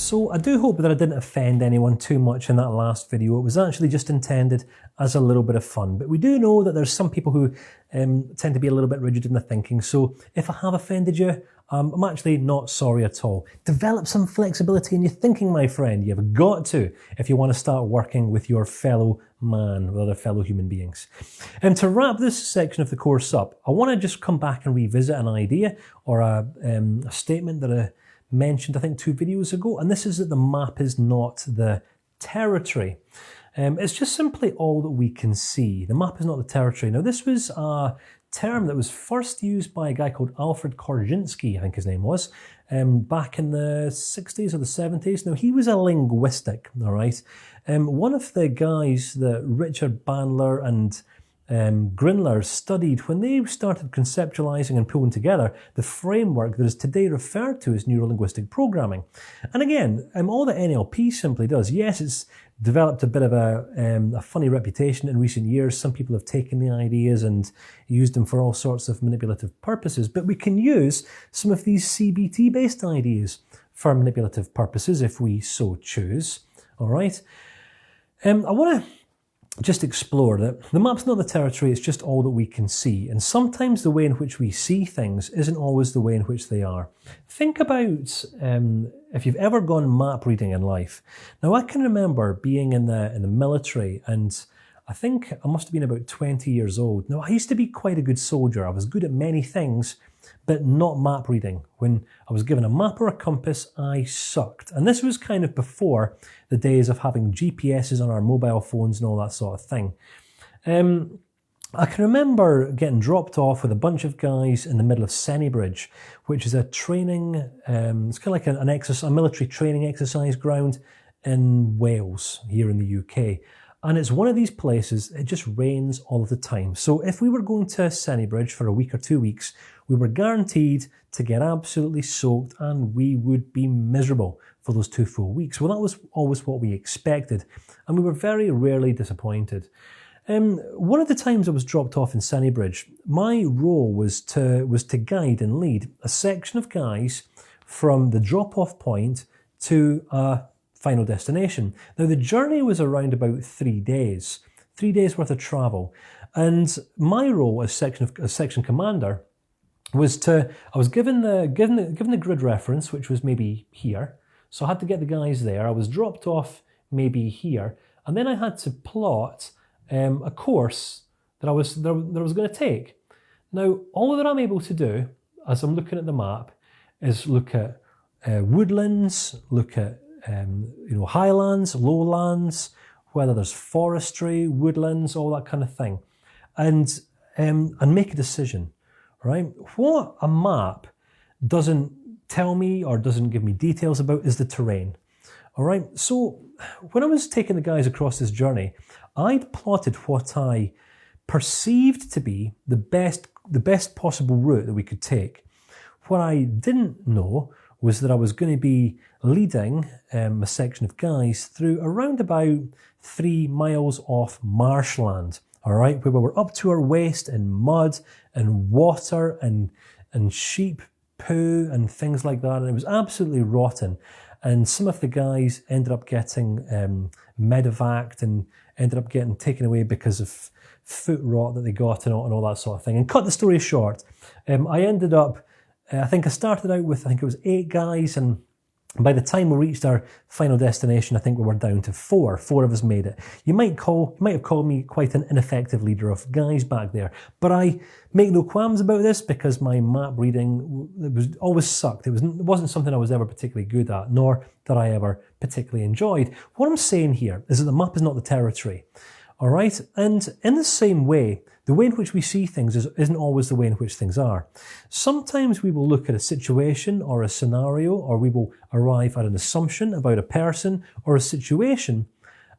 So I do hope that I didn't offend anyone too much in that last video. It was actually just intended as a little bit of fun. But we do know that there's some people who tend to be a little bit rigid in their thinking. So if I have offended you, I'm actually not sorry at all. Develop some flexibility in your thinking, my friend. You've got to, if you want to start working with your fellow man, with other fellow human beings. And to wrap this section of the course up, I want to just come back and revisit an idea or a statement that I mentioned, I think, 2 videos ago, and this is that the map is not the territory. It's just simply all that we can see. The map is not the territory. Now, this was a term that was first used by a guy called Alfred Korzeniowski, I think his name was, back in the 60s or the 70s. Now, he was a linguistic, all right? One of the guys that Richard Bandler and Grindler studied when they started conceptualizing and pulling together the framework that is today referred to as neuro-linguistic programming. And again, all that NLP simply does, yes, it's developed a bit of a funny reputation in recent years. Some people have taken the ideas and used them for all sorts of manipulative purposes, but we can use some of these CBT-based ideas for manipulative purposes if we so choose, all right? I want to just explore that the map's not the territory, it's just all that we can see. And sometimes the way in which we see things isn't always the way in which they are. Think about if you've ever gone map reading in life. Now, I can remember being in the military, and I think I must have been about 20 years old. Now, I used to be quite a good soldier. I was good at many things, but not map reading. When I was given a map or a compass, I sucked. And this was kind of before the days of having GPSs on our mobile phones and all that sort of thing. I can remember getting dropped off with a bunch of guys in the middle of Sennybridge, which is a training, it's kind of like a military training exercise ground in Wales, here in the UK. And it's one of these places, it just rains all of the time. So if we were going to Sennybridge for a week or 2 weeks, we were guaranteed to get absolutely soaked and we would be miserable for those 2 full weeks. Well, that was always what we expected, and we were very rarely disappointed. One of the times I was dropped off in Sennybridge, my role was to guide and lead a section of guys from the drop-off point to a final destination. Now, the journey was around about 3 days, 3 days worth of travel. And my role as section commander was I was given the grid reference, which was maybe here. So I had to get the guys there. I was dropped off maybe here. And then I had to plot a course that I was going to take. Now, all that I'm able to do as I'm looking at the map is look at woodlands, look at highlands, lowlands, whether there's forestry, woodlands, all that kind of thing, and make a decision, right? What a map doesn't tell me or doesn't give me details about is the terrain, all right? So when I was taking the guys across this journey, I'd plotted what I perceived to be the best possible route that we could take. What I didn't know was that I was going to be leading a section of guys through around about 3 miles off marshland, all right, where we were up to our waist in mud and water and sheep poo and things like that, and it was absolutely rotten. And some of the guys ended up getting medevaced and ended up getting taken away because of foot rot that they got and all that sort of thing. And cut the story short, I ended up, I think I started out with, it was 8 guys, and by the time we reached our final destination, I think we were down to 4. 4 of us made it. You might have called me quite an ineffective leader of guys back there, but I make no qualms about this because my map reading always sucked. It wasn't something I was ever particularly good at, nor that I ever particularly enjoyed. What I'm saying here is that the map is not the territory. All right? And in the same way, the way in which we see things isn't always the way in which things are. Sometimes we will look at a situation or a scenario, or we will arrive at an assumption about a person or a situation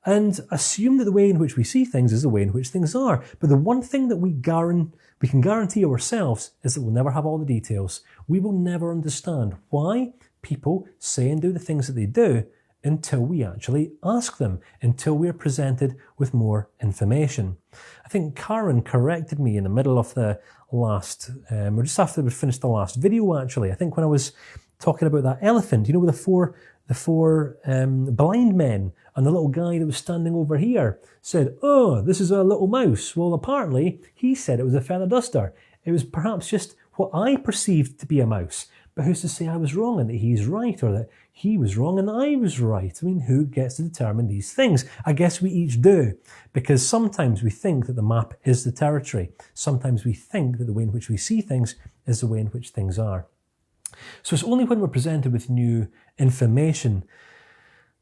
and assume that the way in which we see things is the way in which things are. But the one thing that we can guarantee ourselves is that we'll never have all the details. We will never understand why people say and do the things that they do until we actually ask them, until we're presented with more information. I think Karen corrected me in the middle of the last, or just after we finished the last video actually. I think when I was talking about that elephant, with the 4 the four blind men and the little guy that was standing over here said, "Oh, this is a little mouse." Well, apparently he said it was a feather duster. It was perhaps just what I perceived to be a mouse. But who's to say I was wrong and that he's right, or that he was wrong and I was right? I mean, who gets to determine these things? I guess we each do, because sometimes we think that the map is the territory. Sometimes we think that the way in which we see things is the way in which things are. So it's only when we're presented with new information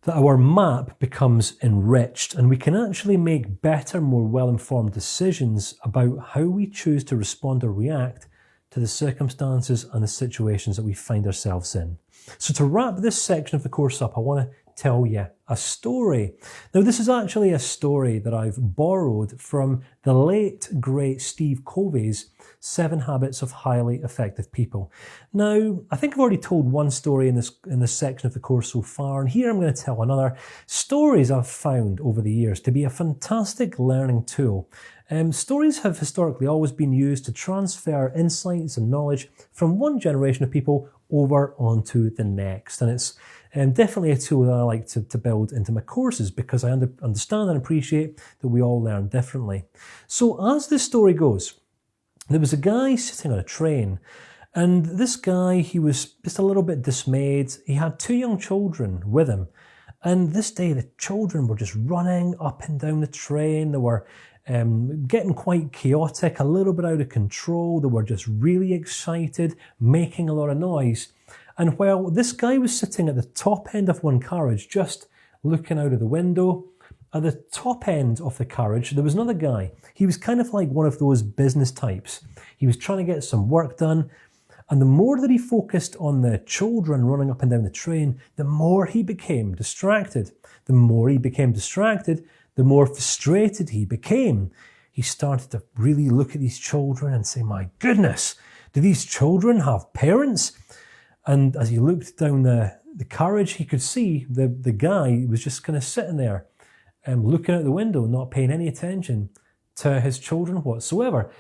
that our map becomes enriched, and we can actually make better, more well-informed decisions about how we choose to respond or react to the circumstances and the situations that we find ourselves in. So to wrap this section of the course up, I want to tell you a story. Now, this is actually a story that I've borrowed from the late, great Steve Covey's 7 Habits of Highly Effective People. Now, I think I've already told one story in this section of the course so far, and here I'm going to tell another. Stories I've found over the years to be a fantastic learning tool. Stories have historically always been used to transfer insights and knowledge from one generation of people over onto the next. And it's definitely a tool that I like to build into my courses, because I understand and appreciate that we all learn differently. So as this story goes, there was a guy sitting on a train, and this guy, he was just a little bit dismayed. He had 2 young children with him, and this day the children were just running up and down the train. They were getting quite chaotic, a little bit out of control. They were just really excited, making a lot of noise. And while this guy was sitting at the top end of one carriage, just looking out of the window, at the top end of the carriage, there was another guy. He was kind of like one of those business types. He was trying to get some work done. And the more that he focused on the children running up and down the train, the more he became distracted. The more he became distracted, the more frustrated he became. He started to really look at these children and say, "My goodness, do these children have parents?" And as he looked down the carriage, he could see the guy was just kind of sitting there looking out the window, not paying any attention to his children whatsoever.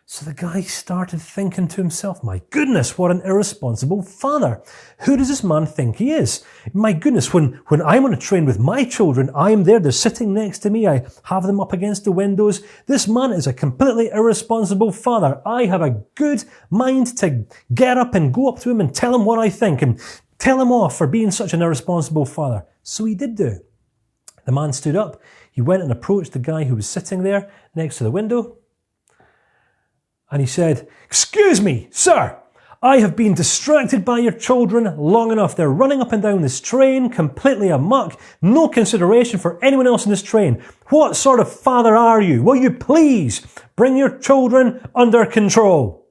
So the guy started thinking to himself, "My goodness, what an irresponsible father. Who does this man think he is? My goodness, when I'm on a train with my children, I'm there, they're sitting next to me, I have them up against the windows. This man is a completely irresponsible father. I have a good mind to get up and go up to him and tell him what I think and tell him off for being such an irresponsible father." So he did do. The man stood up, he went and approached the guy who was sitting there next to the window, and he said, "Excuse me, sir, I have been distracted by your children long enough. They're running up and down this train completely amok. No consideration for anyone else in this train. What sort of father are you? Will you please bring your children under control?"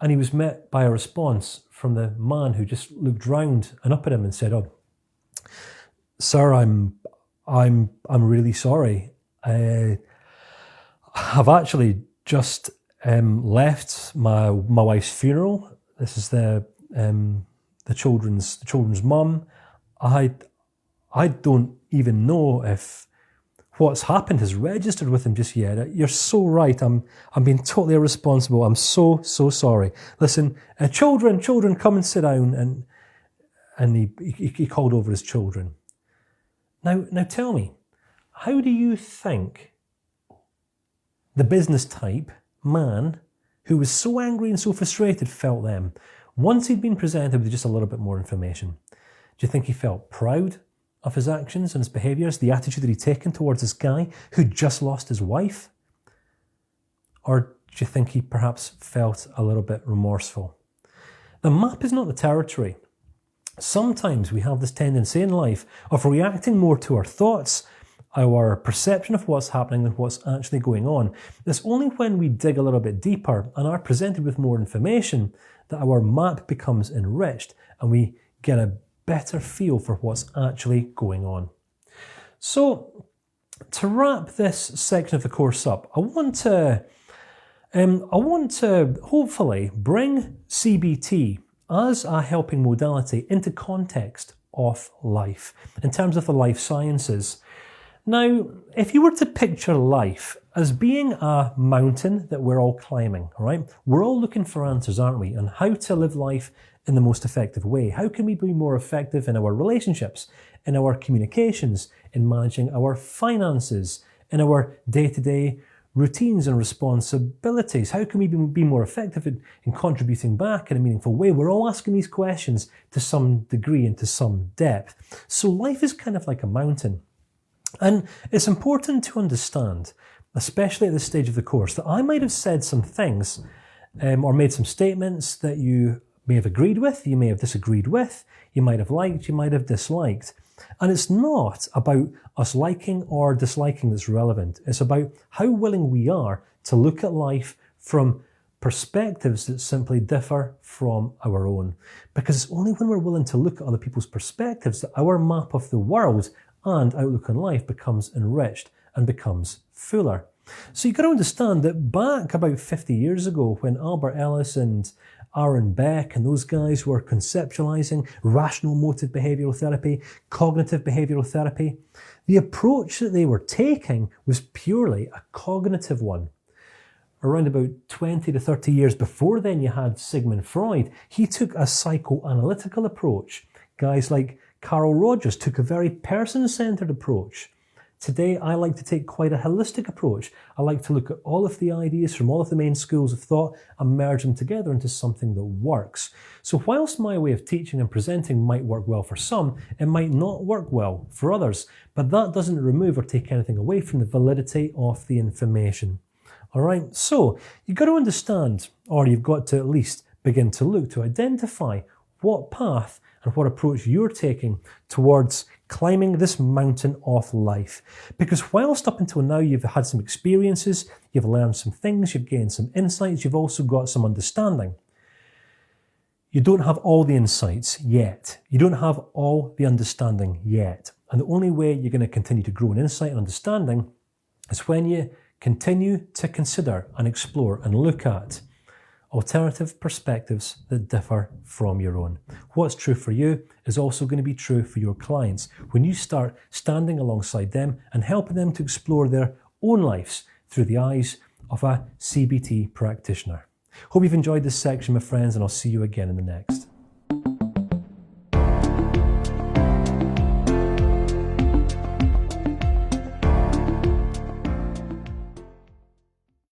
And he was met by a response from the man who just looked round and up at him and said, "Oh, sir, I'm really sorry. I've actually just left my wife's funeral. This is the children's mum. I don't even know if what's happened has registered with him just yet. You're so right. I'm being totally irresponsible. I'm so sorry. Listen, children, come and sit down." And he called over his children. Now tell me, how do you think the business type man who was so angry and so frustrated felt then, once he'd been presented with just a little bit more information? Do you think he felt proud of his actions and his behaviours, the attitude that he'd taken towards this guy who just lost his wife? Or do you think he perhaps felt a little bit remorseful? The map is not the territory. Sometimes we have this tendency in life of reacting more to our thoughts, our perception of what's happening than what's actually going on. It's only when we dig a little bit deeper and are presented with more information that our map becomes enriched and we get a better feel for what's actually going on. So, to wrap this section of the course up, I want to hopefully bring CBT as a helping modality into context of life, in terms of the life sciences. Now, if you were to picture life as being a mountain that we're all climbing, right? We're all looking for answers, aren't we, on how to live life in the most effective way. How can we be more effective in our relationships, in our communications, in managing our finances, in our day-to-day routines and responsibilities? How can we be more effective in contributing back in a meaningful way? We're all asking these questions to some degree and to some depth. So life is kind of like a mountain. And it's important to understand, especially at this stage of the course, that I might have said some things or made some statements that you may have agreed with, you may have disagreed with, you might have liked, you might have disliked. And it's not about us liking or disliking that's relevant. It's about how willing we are to look at life from perspectives that simply differ from our own. Because it's only when we're willing to look at other people's perspectives that our map of the world and outlook on life becomes enriched and becomes fuller. So you've got to understand that back about 50 years ago, when Albert Ellis and Aaron Beck and those guys were conceptualizing rational motive behavioral therapy, cognitive behavioral therapy, the approach that they were taking was purely a cognitive one. Around about 20 to 30 years before then, you had Sigmund Freud. He took a psychoanalytical approach. Guys like Carl Rogers took a very person-centered approach. Today, I like to take quite a holistic approach. I like to look at all of the ideas from all of the main schools of thought and merge them together into something that works. So whilst my way of teaching and presenting might work well for some, it might not work well for others. But that doesn't remove or take anything away from the validity of the information. All right, so you've got to understand, or you've got to at least begin to look to identify what path and what approach you're taking towards climbing this mountain of life. Because whilst up until now you've had some experiences, you've learned some things, you've gained some insights, you've also got some understanding. You don't have all the insights yet. You don't have all the understanding yet. And the only way you're going to continue to grow in insight and understanding is when you continue to consider and explore and look at alternative perspectives that differ from your own. What's true for you is also going to be true for your clients when you start standing alongside them and helping them to explore their own lives through the eyes of a CBT practitioner. Hope you've enjoyed this section, my friends, and I'll see you again in the next.